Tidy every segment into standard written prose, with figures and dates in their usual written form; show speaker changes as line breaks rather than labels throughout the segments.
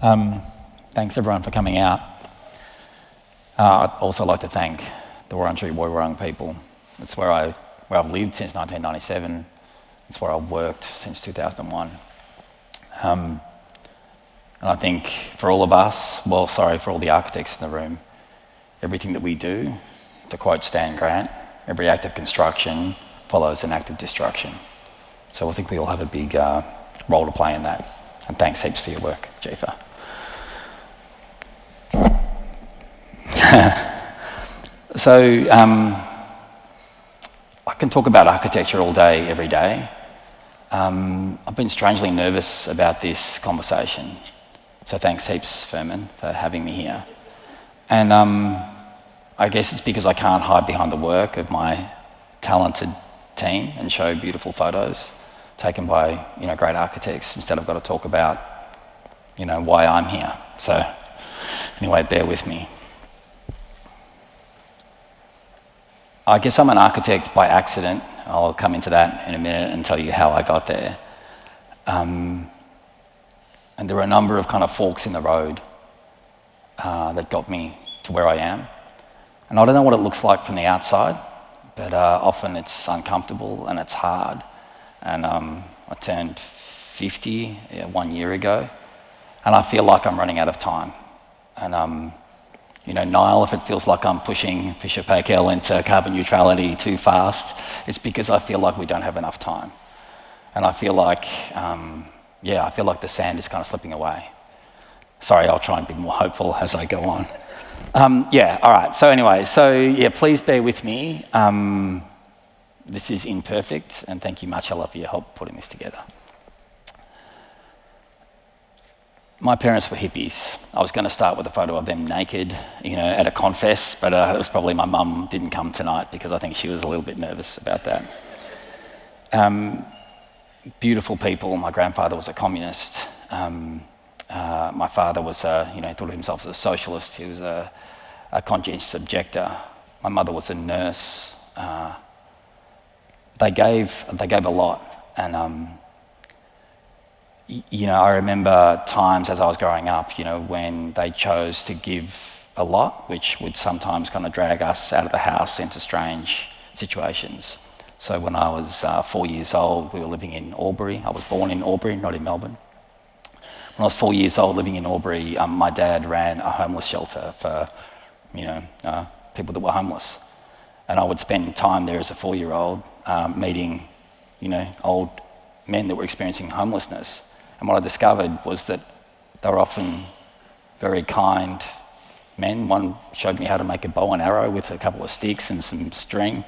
Thanks everyone for coming out. I'd also like to thank the Wurundjeri Woiwurrung people. It's where I've lived since 1997. It's where I've worked since 2001. And I think for all of us, for all the architects in the room, everything that we do, to quote Stan Grant, every act of construction follows an act of destruction. So I think we all have a big role to play in that. And thanks heaps for your work, Jifa. So I can talk about architecture all day, every day. I've been strangely nervous about this conversation. So thanks heaps, Furman, for having me here. And I guess it's because I can't hide behind the work of my talented team and show beautiful photos taken by great architects. Instead, I've got to talk about why I'm here. So anyway, bear with me. I guess I'm an architect by accident. I'll come into that in a minute and tell you how I got there. And there are a number of kind of forks in the road that got me to where I am. And I don't know what it looks like from the outside, but often it's uncomfortable and it's hard. And I turned 50 1 year ago, and I feel like I'm running out of time. And Niall, if it feels like I'm pushing Fisher Paykel into carbon neutrality too fast, it's because I feel like we don't have enough time. And I feel like, the sand is kind of slipping away. Sorry, I'll try and be more hopeful as I go on. All right. So anyway, please bear with me. This is imperfect, and thank you, Marcella, for your help putting this together. My parents were hippies. I was going to start with a photo of them naked, at a confess, but it was probably my mum didn't come tonight because I think she was a little bit nervous about that. Beautiful people. My grandfather was a communist. My father was, thought of himself as a socialist. He was a conscientious objector. My mother was a nurse. They gave a lot, and I remember times as I was growing up, when they chose to give a lot, which would sometimes kind of drag us out of the house into strange situations. So when I was 4 years old, we were living in Albury. I was born in Albury, not in Melbourne. When I was 4 years old, living in Albury, my dad ran a homeless shelter for, people that were homeless. And I would spend time there as a 4-year-old, meeting, old men that were experiencing homelessness. And what I discovered was that they were often very kind men. One showed me how to make a bow and arrow with a couple of sticks and some string.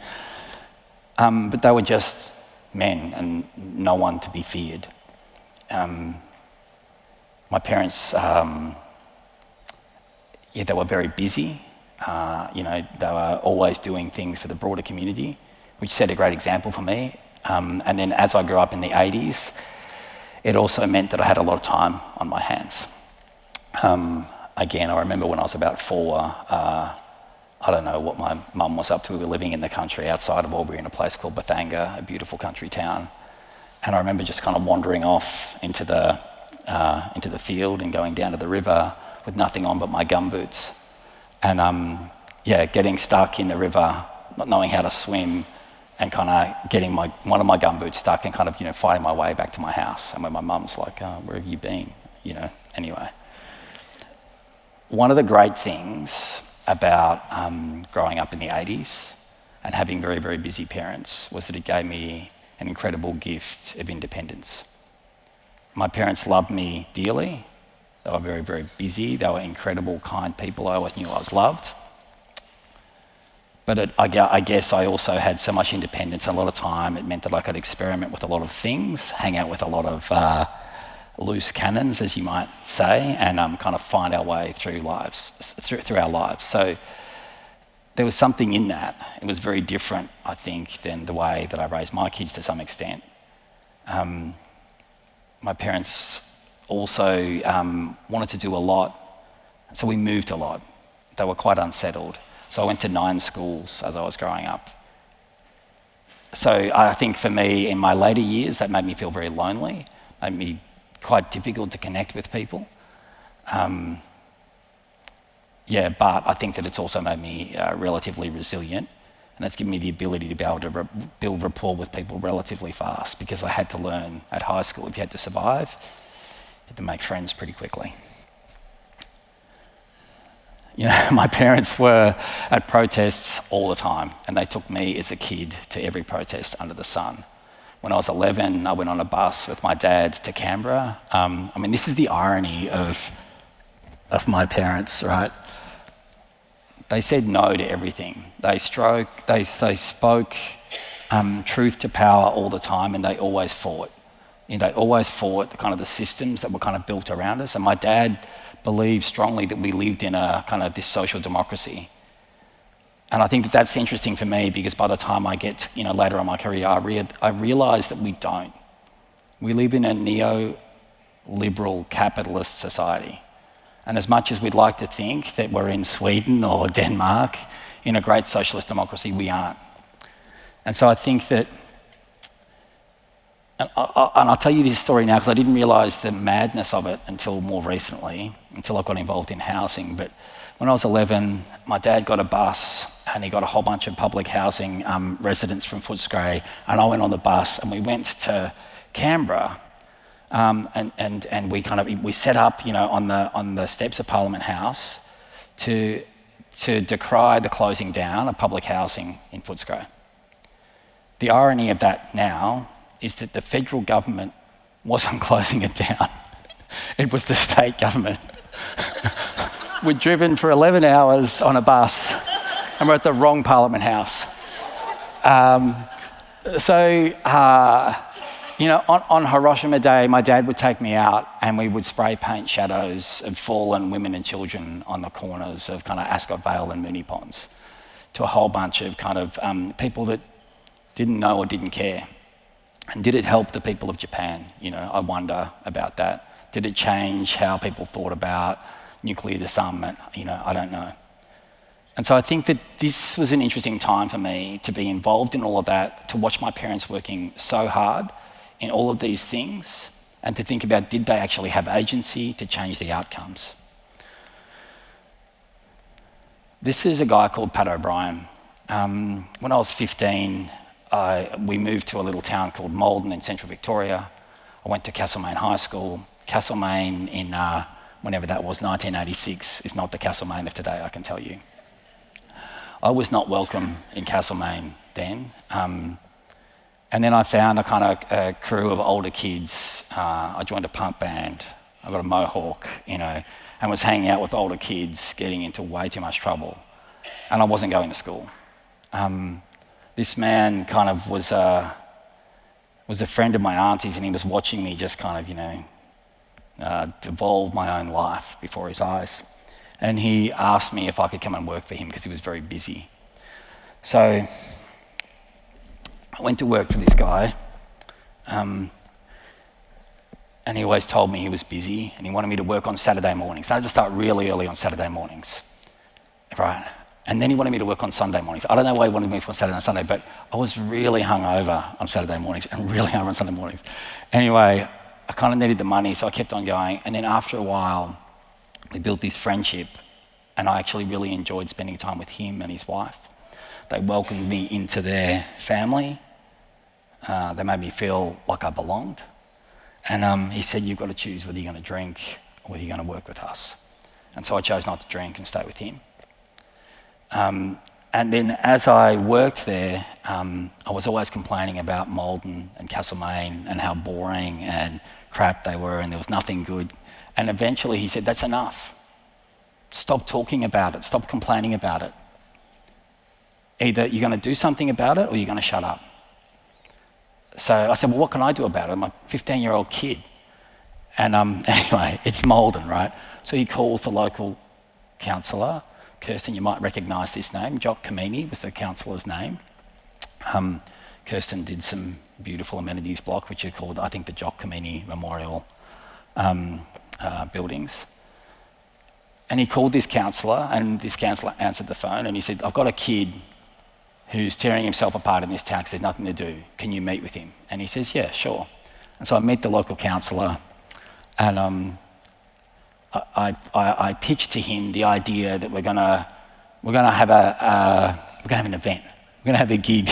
But they were just men and no one to be feared. My parents, they were very busy. They were always doing things for the broader community, which set a great example for me. And then as I grew up in the 80s, it also meant that I had a lot of time on my hands. Again, I remember when I was about 4, I don't know what my mum was up to. We were living in the country outside of Albury in a place called Bethanga, a beautiful country town. And I remember just kind of wandering off into the field and going down to the river with nothing on but my gumboots. And getting stuck in the river, not knowing how to swim, and kind of getting one of my gumboots stuck and kind of fighting my way back to my house. And when my mum's like, "Where have you been?" Anyway. One of the great things about growing up in the 80s and having very, very busy parents was that it gave me an incredible gift of independence. My parents loved me dearly. They were very, very busy. They were incredible, kind people. I always knew I was loved. But I guess I also had so much independence and a lot of time. It meant that I could experiment with a lot of things, hang out with a lot of loose cannons, as you might say, and kind of find our way through our lives. So there was something in that. It was very different, I think, than the way that I raised my kids to some extent. My parents also wanted to do a lot, so we moved a lot. They were quite unsettled. So I went to 9 schools as I was growing up. So I think for me, in my later years, that made me feel very lonely, made me quite difficult to connect with people. But I think that it's also made me relatively resilient, and it's given me the ability to be able to build rapport with people relatively fast, because I had to learn at high school, if you had to survive, you had to make friends pretty quickly. My parents were at protests all the time, and they took me as a kid to every protest under the sun. When I was 11, I went on a bus with my dad to Canberra. This is the irony of my parents, right? They said no to everything. They spoke truth to power all the time, and they always fought. They always fought the systems that were kind of built around us. And my dad believed strongly that we lived in a kind of this social democracy. And I think that that's interesting for me, because by the time I get later in my career, I realise that we don't. We live in a neo-liberal capitalist society. And as much as we'd like to think that we're in Sweden or Denmark, in a great socialist democracy, we aren't. And so I think that, and I'll tell you this story now because I didn't realise the madness of it until more recently, until I got involved in housing. But when I was 11, my dad got a bus and he got a whole bunch of public housing residents from Footscray, and I went on the bus and we went to Canberra. And we set up, on the steps of Parliament House to decry the closing down of public housing in Footscray. The irony of that now is that the federal government wasn't closing it down. It was the state government. We'd driven for 11 hours on a bus and we're at the wrong Parliament House. On Hiroshima Day, my dad would take me out and we would spray paint shadows of fallen women and children on the corners of Ascot Vale and Moonee Ponds to a whole bunch of people that didn't know or didn't care. And did it help the people of Japan? I wonder about that. Did it change how people thought about nuclear disarmament? I don't know. And so I think that this was an interesting time for me to be involved in all of that, to watch my parents working so hard in all of these things, and to think about, did they actually have agency to change the outcomes? This is a guy called Pat O'Brien. When I was 15, we moved to a little town called Malden in central Victoria. I went to Castlemaine High School. Castlemaine in, whenever that was, 1986, is not the Castlemaine of today, I can tell you. I was not welcome in Castlemaine then. And then I found a crew of older kids. I joined a punk band. I got a mohawk, and was hanging out with older kids, getting into way too much trouble. And I wasn't going to school. This man was a friend of my auntie's, and he was watching me just devolve my own life before his eyes. And he asked me if I could come and work for him because he was very busy. So I went to work for this guy, and he always told me he was busy and he wanted me to work on Saturday mornings. I had to start really early on Saturday mornings, right? And then he wanted me to work on Sunday mornings. I don't know why he wanted me for Saturday and Sunday, but I was really hungover on Saturday mornings and really hungover on Sunday mornings. Anyway, I kind of needed the money, so I kept on going. And then after a while, we built this friendship, and I actually really enjoyed spending time with him and his wife. They welcomed me into their family. They made me feel like I belonged. And he said, you've got to choose whether you're going to drink or whether you're going to work with us. And so I chose not to drink and stay with him. And then as I worked there, I was always complaining about Malden and Castlemaine and how boring and crap they were, and there was nothing good. And eventually he said, that's enough. Stop talking about it. Stop complaining about it. Either you're going to do something about it or you're going to shut up. So I said, well, what can I do about it? I'm a 15-year-old kid. And anyway, it's Malden, right? So he calls the local councillor. Kirsten, you might recognise this name. Jock Kamini was the councillor's name. Kirsten did some beautiful amenities block, which are called, I think, the Jock Kamini Memorial buildings. And he called this councillor, and this councillor answered the phone, and he said, I've got a kid who's tearing himself apart in this town because there's nothing to do. Can you meet with him? And he says, yeah, sure. And so I met the local councillor, and I pitched to him the idea that we're gonna have an event, we're gonna have a gig.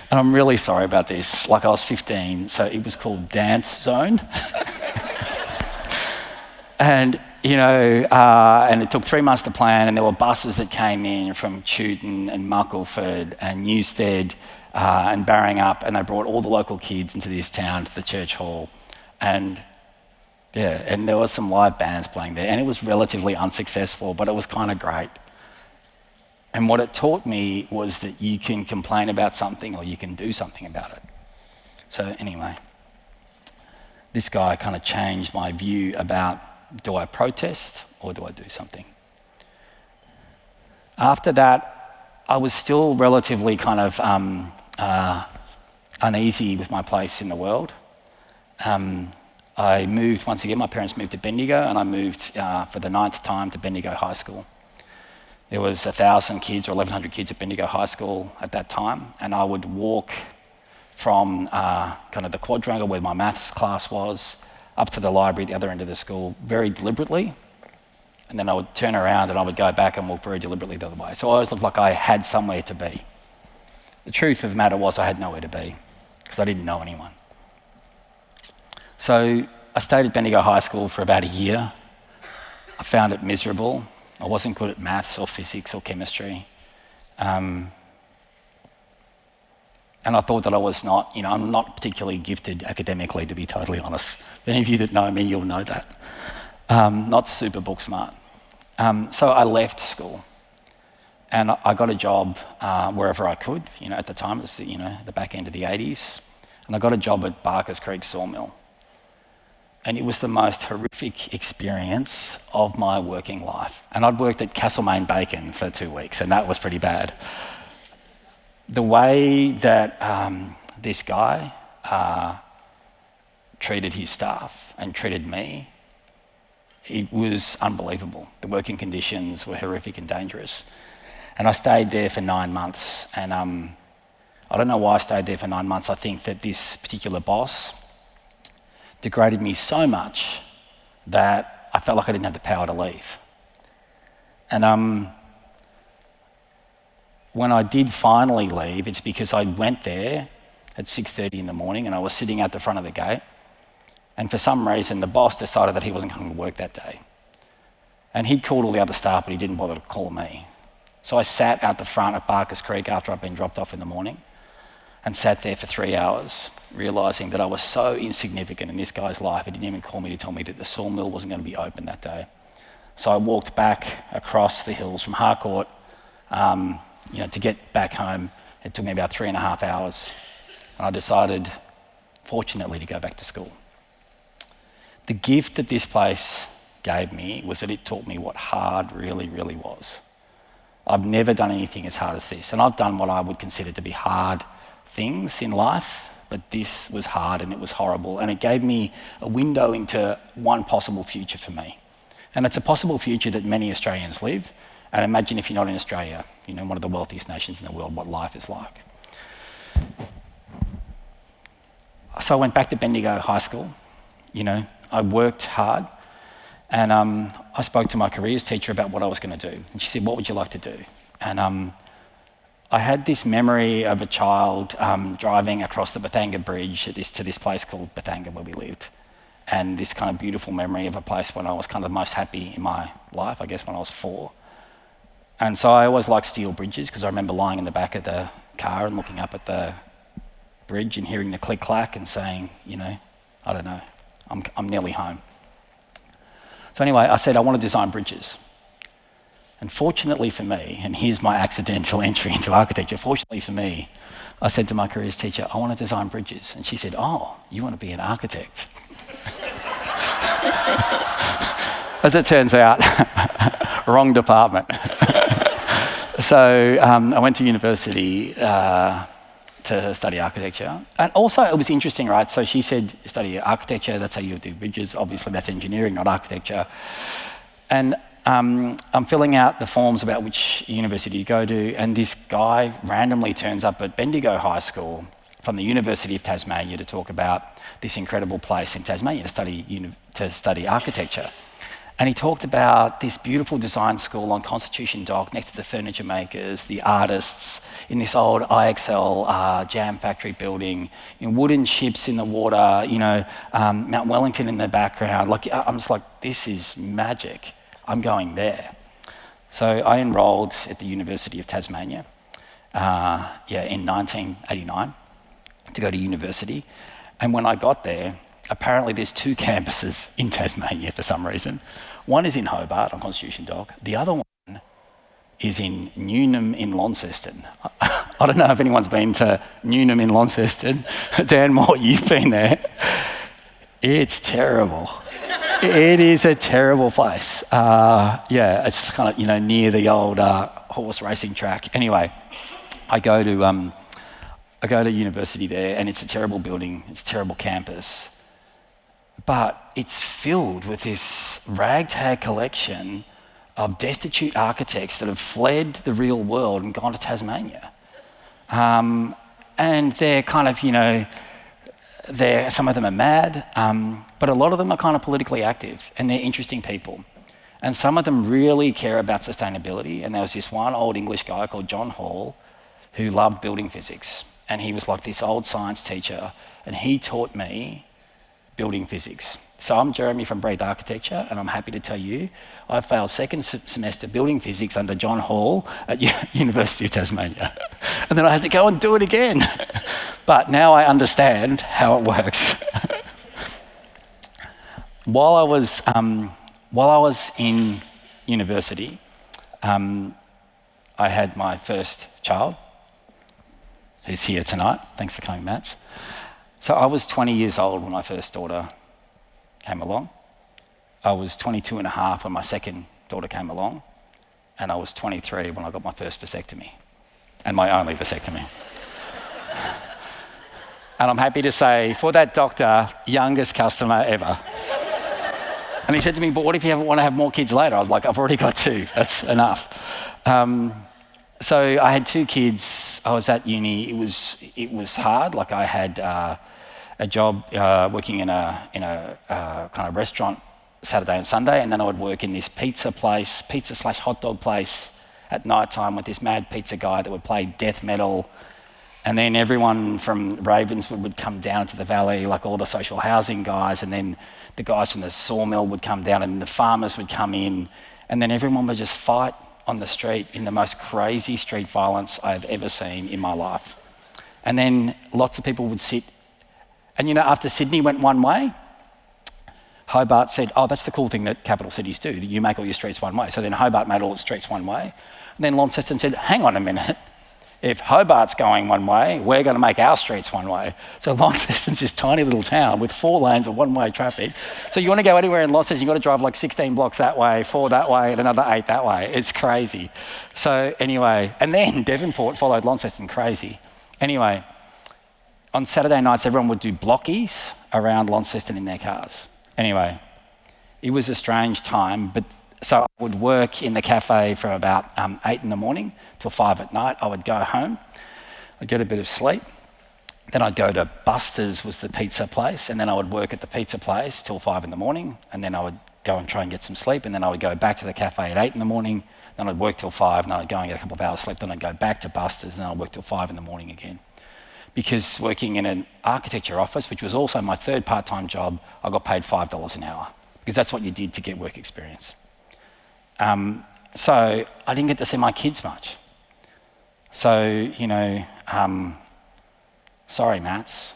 And I'm really sorry about this. Like, I was 15, so it was called Dance Zone. And, and it took 3 months to plan, and there were buses that came in from Chewton and Muckleford and Newstead and Barringup, and they brought all the local kids into this town to the church hall. And and there was some live bands playing there, and it was relatively unsuccessful, but it was kind of great. And what it taught me was that you can complain about something or you can do something about it. So anyway, this guy kind of changed my view about, do I protest or do I do something? After that, I was still relatively kind of uneasy with my place in the world. I moved, once again, my parents moved to Bendigo, and I moved for the 9th time to Bendigo High School. There was 1,000 kids or 1,100 kids at Bendigo High School at that time, and I would walk from kind of the quadrangle where my maths class was up to the library at the other end of the school very deliberately, and then I would turn around and I would go back and walk very deliberately the other way. So I always looked like I had somewhere to be. The truth of the matter was I had nowhere to be because I didn't know anyone. So I stayed at Bendigo High School for about a year. I found it miserable. I wasn't good at maths or physics or chemistry. And I thought that I was not, I'm not particularly gifted academically, to be totally honest. For any of you that know me, you'll know that. Not super book smart. So I left school and I got a job wherever I could. At the time, it was the back end of the 80s. And I got a job at Barker's Creek Sawmill. And it was the most horrific experience of my working life. And I'd worked at Castlemaine Bacon for 2 weeks, and that was pretty bad. The way that this guy treated his staff and treated me, it was unbelievable. The working conditions were horrific and dangerous. And I stayed there for 9 months. And I don't know why I stayed there for 9 months. I think that this particular boss degraded me so much that I felt like I didn't have the power to leave. And when I did finally leave, it's because I went there at 6:30 in the morning and I was sitting at the front of the gate, and for some reason the boss decided that he wasn't coming to work that day. And he'd called all the other staff, but he didn't bother to call me. So I sat out the front at Barker's Creek after I'd been dropped off in the morning and sat there for 3 hours, realising that I was so insignificant in this guy's life. He didn't even call me to tell me that the sawmill wasn't going to be open that day. So I walked back across the hills from Harcourt, to get back home. It took me about 3.5 hours. And I decided, fortunately, to go back to school. The gift that this place gave me was that it taught me what hard really, really was. I've never done anything as hard as this. And I've done what I would consider to be hard things in life, but this was hard and it was horrible, and it gave me a window into one possible future for me. And it's a possible future that many Australians live, and imagine if you're not in Australia, one of the wealthiest nations in the world, what life is like. So I went back to Bendigo High School. I worked hard, and I spoke to my careers teacher about what I was going to do, and she said, "What would you like to do?" And I had this memory of a child driving across the Bathanga Bridge to this place called Bathanga where we lived. And this kind of beautiful memory of a place when I was kind of most happy in my life, I guess when I was 4. And so I always liked steel bridges because I remember lying in the back of the car and looking up at the bridge and hearing the click-clack and saying, I don't know, I'm nearly home. So anyway, I said I want to design bridges. And fortunately for me, and here's my accidental entry into architecture, fortunately for me, I said to my careers teacher, I want to design bridges. And she said, "Oh, you want to be an architect?" As it turns out, wrong department. So I went to university to study architecture. And also it was interesting, right? So she said, study architecture, that's how you do bridges. Obviously that's engineering, not architecture. And I'm filling out the forms about which university you go to, and this guy randomly turns up at Bendigo High School from the University of Tasmania to talk about this incredible place in Tasmania to study architecture. And he talked about this beautiful design school on Constitution Dock next to the furniture makers, the artists, in this old IXL jam factory building, wooden ships in the water, Mount Wellington in the background. I'm just like, this is magic. I'm going there. So I enrolled at the University of Tasmania, in 1989 to go to university. And when I got there, apparently there's 2 campuses in Tasmania for some reason. One is in Hobart on Constitution Dock. The other one is in Newnham in Launceston. I don't know if anyone's been to Newnham in Launceston. Dan Moore, you've been there. It's terrible. It is a terrible place. It's kind of near the old horse racing track. Anyway, I go to university there, and it's a terrible building. It's a terrible campus. But it's filled with this ragtag collection of destitute architects that have fled the real world and gone to Tasmania. And they're kind of, some of them are mad, but a lot of them are kind of politically active, and they're interesting people. And some of them really care about sustainability. And there was this one old English guy called John Hall who loved building physics. And he was like this old science teacher, and he taught me building physics. So I'm Jeremy from Breathe Architecture, and I'm happy to tell you I failed second semester building physics under John Hall at University of Tasmania. And then I had to go and do it again. But now I understand how it works. While I was in university, I had my first child, who's here tonight. Thanks for coming, Matt. So I was 20 years old when my first daughter came along. I was 22 and a half when my second daughter came along. And I was 23 when I got my first vasectomy, and my only vasectomy. And I'm happy to say, for that doctor, youngest customer ever. And he said to me, but what if you want to have more kids later? I'm like, I've already got 2, that's enough. So I had 2 kids. I was at uni. It was hard. Like I had a job working in a kind of restaurant Saturday and Sunday, and then I would work in this pizza/hot dog place at night time with this mad pizza guy that would play death metal. And then everyone from Ravenswood would come down to the valley, like all the social housing guys, and then the guys from the sawmill would come down, and the farmers would come in, and then everyone would just fight on the street in the most crazy street violence I've ever seen in my life. And then lots of people would sit, and after Sydney went one way, Hobart said, oh, that's the cool thing that capital cities do, that you make all your streets one way. So then Hobart made all its streets one way. And then Launceston said, hang on a minute, if Hobart's going one way, we're going to make our streets one way. So Launceston's this tiny little town with 4 lanes of one-way traffic. So you want to go anywhere in Launceston, you've got to drive like 16 blocks that way, 4 that way, and another 8 that way. It's crazy. So anyway, and then Devonport followed Launceston, crazy. Anyway, on Saturday nights, everyone would do blockies around Launceston in their cars. Anyway, it was a strange time, but so I would work in the cafe from about 8 in the morning till 5 at night. I would go home, I'd get a bit of sleep, then I'd go to Buster's, was the pizza place, and then I would work at the pizza place till 5 in the morning, and then I would go and try and get some sleep, and then I would go back to the cafe at 8 in the morning, then I'd work till 5, and then I'd go and get a couple of hours sleep, then I'd go back to Buster's, and then I'd work till 5 in the morning again. Because working in an architecture office, which was also my third part-time job, I got paid $5 an hour, because that's what you did to get work experience. So I didn't get to see my kids much. So, sorry, Mats,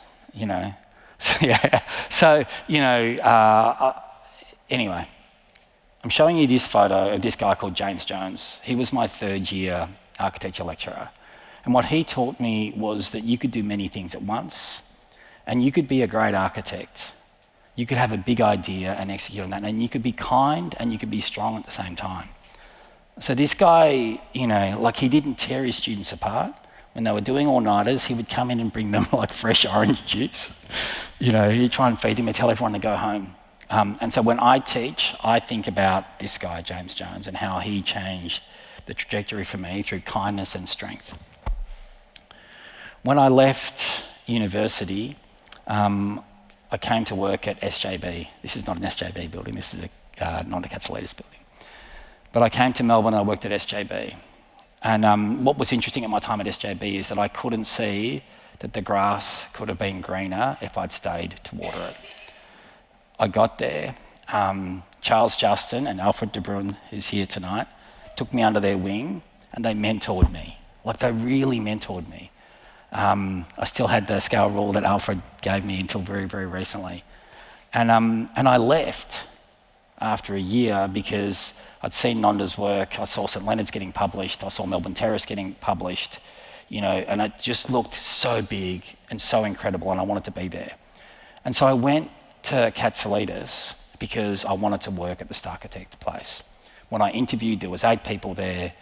So, yeah. So, anyway, I'm showing you this photo of this guy called James Jones. He was my 3rd year architecture lecturer. And what he taught me was that you could do many things at once, and you could be a great architect. You could have a big idea and execute on that, and you could be kind and you could be strong at the same time. So this guy, he didn't tear his students apart. When they were doing all-nighters, he would come in and bring them like fresh orange juice. He'd try and feed them and tell everyone to go home. And so when I teach, I think about this guy, James Jones, and how he changed the trajectory for me through kindness and strength. When I left university, I came to work at SJB. This is not an SJB building, this is Nonda Katsoulitis building. But I came to Melbourne and I worked at SJB. And what was interesting at my time at SJB is that I couldn't see that the grass could have been greener if I'd stayed to water it. I got there, Charles Justin and Alfred de Bruyn, who's here tonight, took me under their wing and they mentored me. Like, they really mentored me. I still had the scale rule that Alfred gave me until very, very recently. And I left after a year because I'd seen Nonda's work, I saw St Leonard's getting published, I saw Melbourne Terrace getting published, and it just looked so big and so incredible, and I wanted to be there. And so I went to Katsoulitis because I wanted to work at the Starchitect place. When I interviewed, there was 8 people there.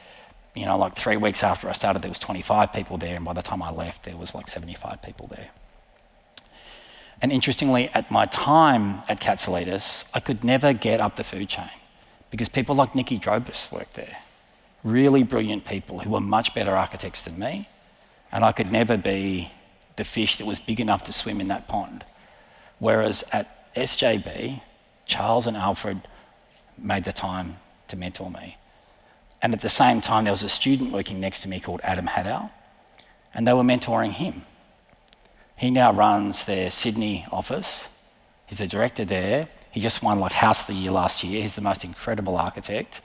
Like 3 weeks after I started, there was 25 people there, and by the time I left, there was like 75 people there. And interestingly, at my time at Katsoulitis, I could never get up the food chain because people like Nicky Drobus worked there. Really brilliant people who were much better architects than me, and I could never be the fish that was big enough to swim in that pond. Whereas at SJB, Charles and Alfred made the time to mentor me. And at the same time, there was a student working next to me called Adam Haddow, and they were mentoring him. He now runs their Sydney office. He's the director there. He just won like House of the Year last year. He's the most incredible architect,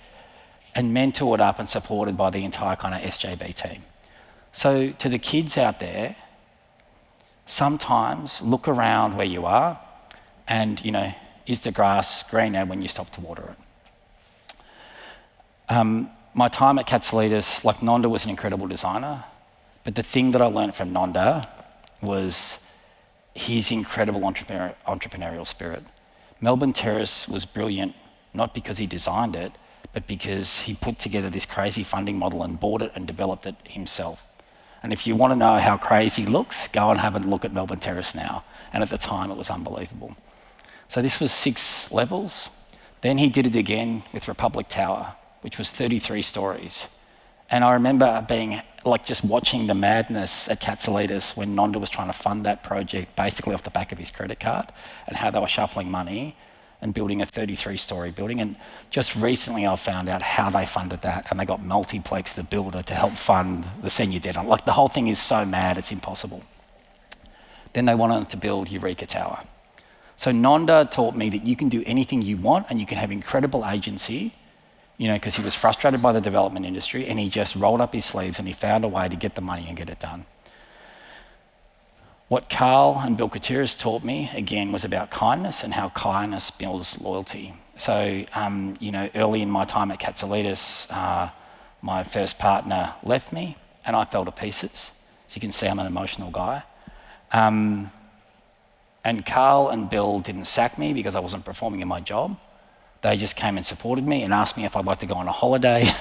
and mentored up and supported by the entire kind of SJB team. So to the kids out there, sometimes look around where you are and, is the grass greener when you stop to water it? My time at Katsoulitis, like, Nonda was an incredible designer, but the thing that I learned from Nonda was his incredible entrepreneurial spirit. Melbourne Terrace was brilliant, not because he designed it, but because he put together this crazy funding model and bought it and developed it himself. And if you want to know how crazy it looks, go and have a look at Melbourne Terrace now. And at the time, it was unbelievable. So this was 6 levels. Then he did it again with Republic Tower, which was 33 stories. And I remember being like just watching the madness at Katsoulitis when Nonda was trying to fund that project basically off the back of his credit card, and how they were shuffling money and building a 33-story building. And just recently I found out how they funded that, and they got Multiplex, the builder, to help fund the senior debt. Like, the whole thing is so mad, it's impossible. Then they wanted to build Eureka Tower. So Nonda taught me that you can do anything you want and you can have incredible agency, because he was frustrated by the development industry, and he just rolled up his sleeves and he found a way to get the money and get it done. What Carl and Bill Gutierrez taught me, again, was about kindness and how kindness builds loyalty. So, early in my time at Katsoulitis, my first partner left me and I fell to pieces. So you can see I'm an emotional guy. And Carl and Bill didn't sack me because I wasn't performing in my job. They just came and supported me and asked me if I'd like to go on a holiday.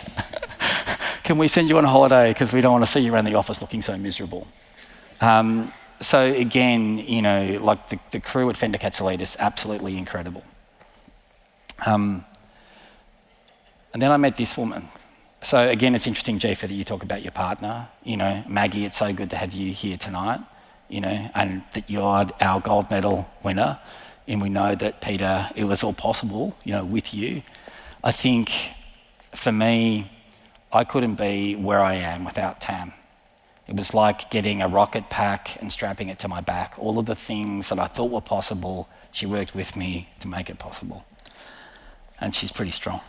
Can we send you on a holiday? Because we don't want to see you around the office looking so miserable. So again, like the crew at Fender Katsoulitis, absolutely incredible. And then I met this woman. So again, it's interesting, Jeff, that you talk about your partner. Maggie, it's so good to have you here tonight, and that you're our gold medal winner. And we know that, Peter, it was all possible, with you. I think, for me, I couldn't be where I am without Tam. It was like getting a rocket pack and strapping it to my back. All of the things that I thought were possible, she worked with me to make it possible. And she's pretty strong.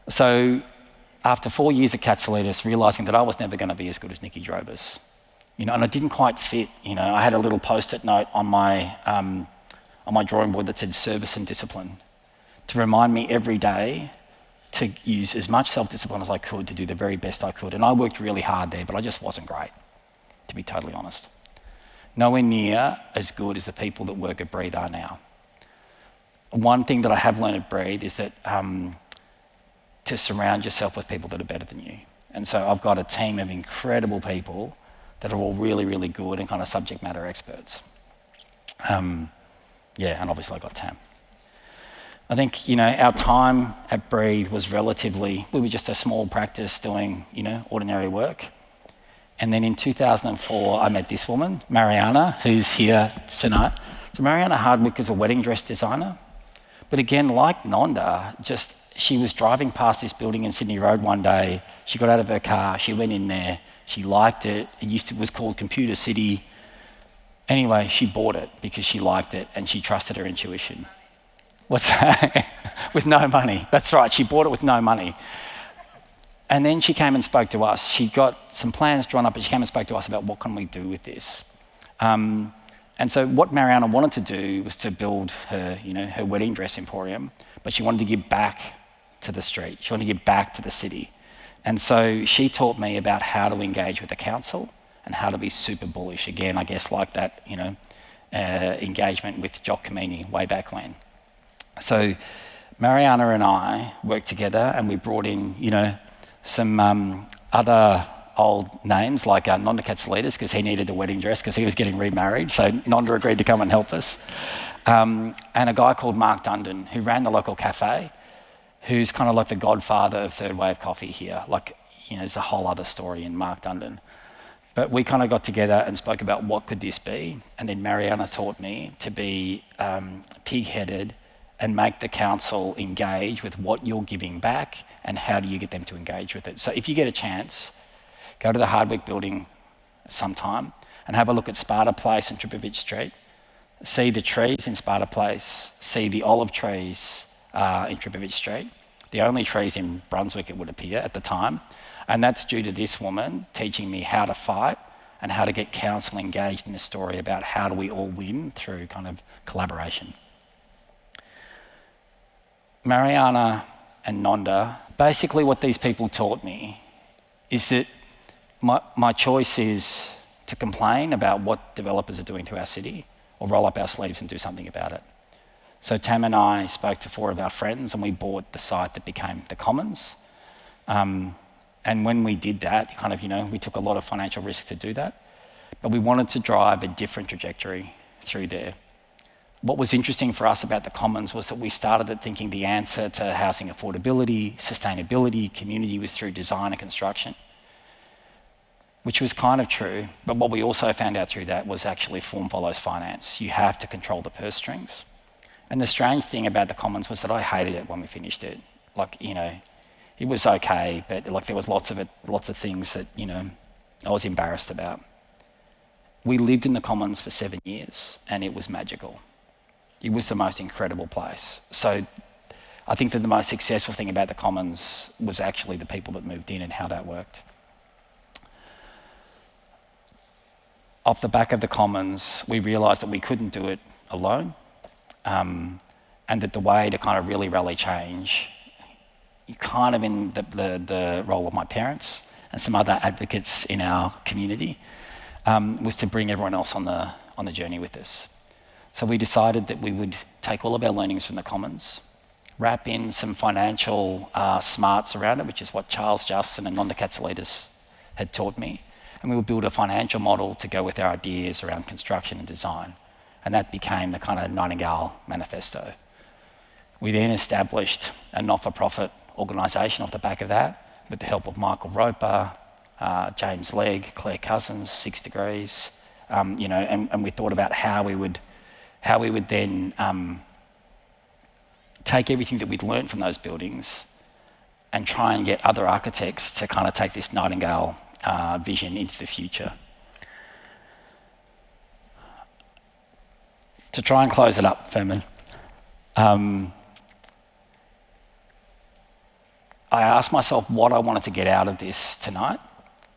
So, after 4 years at Katsoulitis, realising that I was never going to be as good as Nicky Drobus, and I didn't quite fit. I had a little post-it note on my drawing board that said service and discipline, to remind me every day to use as much self-discipline as I could to do the very best I could. And I worked really hard there, but I just wasn't great, to be totally honest. Nowhere near as good as the people that work at Breathe are now. One thing that I have learned at Breathe is that to surround yourself with people that are better than you. And so I've got a team of incredible people that are all really, really good and kind of subject matter experts. And obviously I got Tam. I think, our time at Breathe was we were just a small practice doing, ordinary work. And then in 2004, I met this woman, Mariana, who's here tonight. So Mariana Hardwick is a wedding dress designer, But again, like Nonda, she was driving past this building in Sydney Road one day. She got out of her car, she went in there, she liked it. It was called Computer City. Anyway, she bought it because she liked it and she trusted her intuition. What's that? With no money. That's right, she bought it with no money. And then she came and spoke to us. She got some plans drawn up, but she came and spoke to us about what can we do with this. And so what Mariana wanted to do was to build her wedding dress emporium, but she wanted to give back to the street. She wanted to give back to the city. And so she taught me about how to engage with the council and how to be super bullish. Again, I guess like that, engagement with Jock Kamini way back when. So Mariana and I worked together and we brought in, some other old names like Nonda Katsalides, because he needed a wedding dress because he was getting remarried. So Nonda agreed to come and help us. And a guy called Mark Dundon, who ran the local cafe, who's kind of like the godfather of third wave coffee here. There's a whole other story in Mark Dundon. But we kind of got together and spoke about what could this be. And then Mariana taught me to be pig-headed and make the council engage with what you're giving back and how do you get them to engage with it. So if you get a chance, go to the Hardwick building sometime and have a look at Sparta Place and Tripovich Street. See the trees in Sparta Place, see the olive trees in Tripovich Street, the only trees in Brunswick it would appear at the time. And that's due to this woman teaching me how to fight and how to get council engaged in a story about how do we all win through kind of collaboration. Mariana and Nonda, basically what these people taught me is that my choice is to complain about what developers are doing to our city or roll up our sleeves and do something about it. So Tam and I spoke to 4 of our friends and we bought the site that became the Commons. And when we did that, we took a lot of financial risk to do that, but we wanted to drive a different trajectory through there. What was interesting for us about the Commons was that we started at thinking the answer to housing affordability, sustainability, community was through design and construction, which was kind of true. But what we also found out through that was actually form follows finance. You have to control the purse strings. And the strange thing about the Commons was that I hated it when we finished it. It was okay, but there was lots of things that, I was embarrassed about. We lived in the Commons for 7 years and it was magical. It was the most incredible place. So I think that the most successful thing about the Commons was actually the people that moved in and how that worked. Off the back of the Commons, we realised that we couldn't do it alone, and that the way to kind of really rally change, kind of in the role of my parents and some other advocates in our community, was to bring everyone else on the journey with us. So we decided that we would take all of our learnings from the Commons, wrap in some financial smarts around it, which is what Charles Justin and Nonda Katsalides had taught me, and we would build a financial model to go with our ideas around construction and design. And that became the kind of Nightingale manifesto. We then established a not-for-profit organisation off the back of that with the help of Michael Roper, James Legg, Claire Cousins, 6 Degrees, and we thought about how we would then take everything that we'd learned from those buildings and try and get other architects to kind of take this Nightingale vision into the future. To try and close it up, Furman, I asked myself what I wanted to get out of this tonight.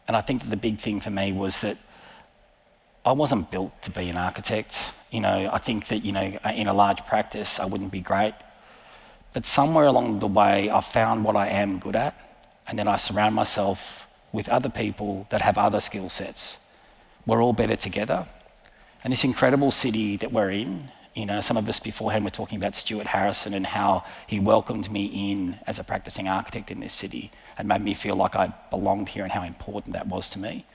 And I think that the big thing for me was that I wasn't built to be an architect. I think that, in a large practice, I wouldn't be great. But somewhere along the way, I found what I am good at. And then I surround myself with other people that have other skill sets. We're all better together. And this incredible city that we're in, some of us beforehand were talking about Stuart Harrison and how he welcomed me in as a practicing architect in this city and made me feel like I belonged here and how important that was to me.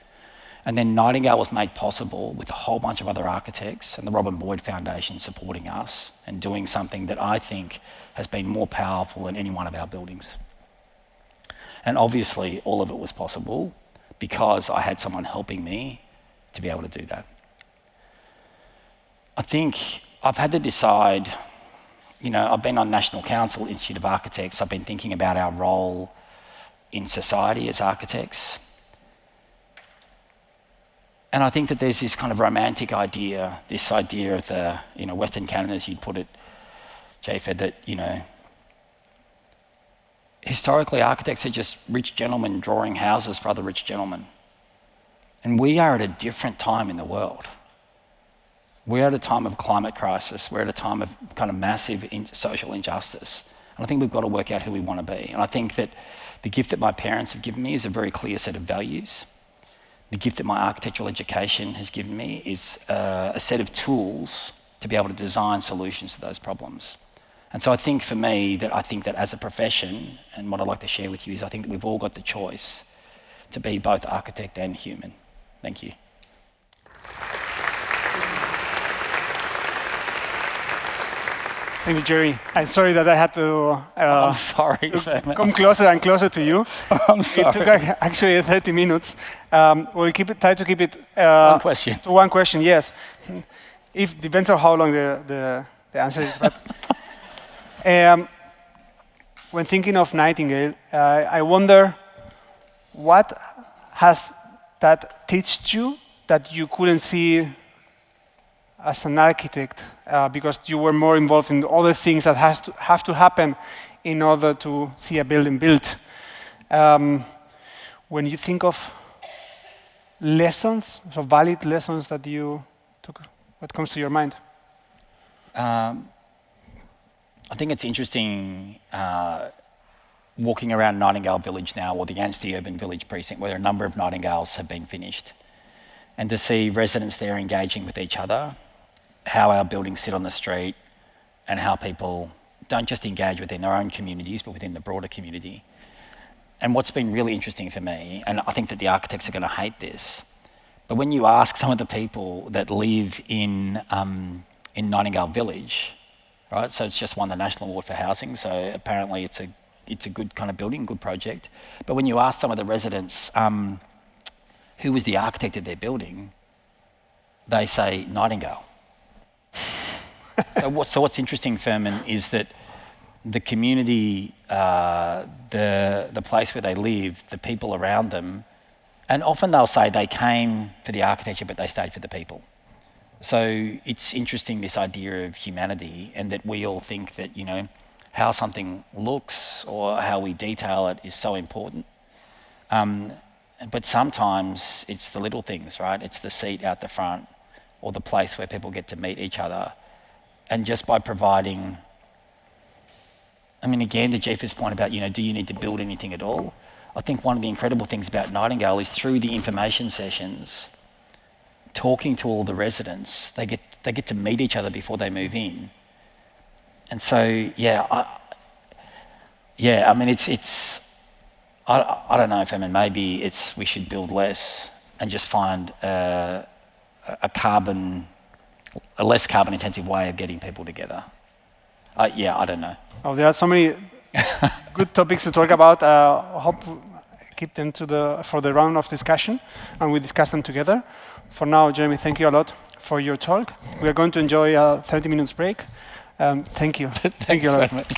And then Nightingale was made possible with a whole bunch of other architects and the Robin Boyd Foundation supporting us and doing something that I think has been more powerful than any one of our buildings. And obviously all of it was possible because I had someone helping me to be able to do that. I think I've had to decide I've been on National Council, Institute of Architects. I've been thinking about our role in society as architects. And I think that there's this kind of romantic idea, this idea of the, Western canon, as you'd put it, Japheth, that, historically architects are just rich gentlemen drawing houses for other rich gentlemen. And we are at a different time in the world. We're at a time of climate crisis. We're at a time of kind of massive social injustice. And I think we've got to work out who we want to be. And I think that the gift that my parents have given me is a very clear set of values. The gift that my architectural education has given me is a set of tools to be able to design solutions to those problems. And so I think for me, that as a profession, and what I'd like to share with you is I think that we've all got the choice to be both architect and human. Thank you.
Thank you, Jerry. I'm sorry that I had to,
I'm sorry,
to come closer and closer to you.
I'm sorry.
It took actually 30 minutes. We'll try to keep it
one question.
To one question, yes. It depends on how long the answer is. But when thinking of Nightingale, I wonder what has that taught you that you couldn't see as an architect, because you were more involved in all the things that have to happen in order to see a building built. When you think of lessons, so valid lessons that you took, what comes to your mind?
I think it's interesting walking around Nightingale Village now, or the Anstey Urban Village Precinct, where a number of Nightingales have been finished, and to see residents there engaging with each other, how our buildings sit on the street, and how people don't just engage within their own communities, but within the broader community. And what's been really interesting for me, and I think that the architects are going to hate this, but when you ask some of the people that live in Nightingale Village, right? So it's just won the National Award for Housing, so apparently it's a good kind of building, good project. But when you ask some of the residents who was the architect of their building, they say Nightingale. So what's interesting, Furman, is that the community, the place where they live, the people around them, and often they'll say they came for the architecture, but they stayed for the people. So it's interesting, this idea of humanity, and that we all think that, how something looks or how we detail it is so important. But sometimes it's the little things, right? It's the seat out the front, or the place where people get to meet each other. And just by providing, again, to Jeff's point about, do you need to build anything at all? I think one of the incredible things about Nightingale is through the information sessions, talking to all the residents, they get to meet each other before they move in. And so, I don't know, Fem, and maybe we should build less and just find a less carbon intensive way of getting people together. I don't know.
Oh, there are so many good topics to talk about. I hope we keep them for the round of discussion, and we discuss them together. For now, Jeremy, thank you a lot for your talk. We are going to enjoy a 30 minutes break. Thank you.
Thank you a lot.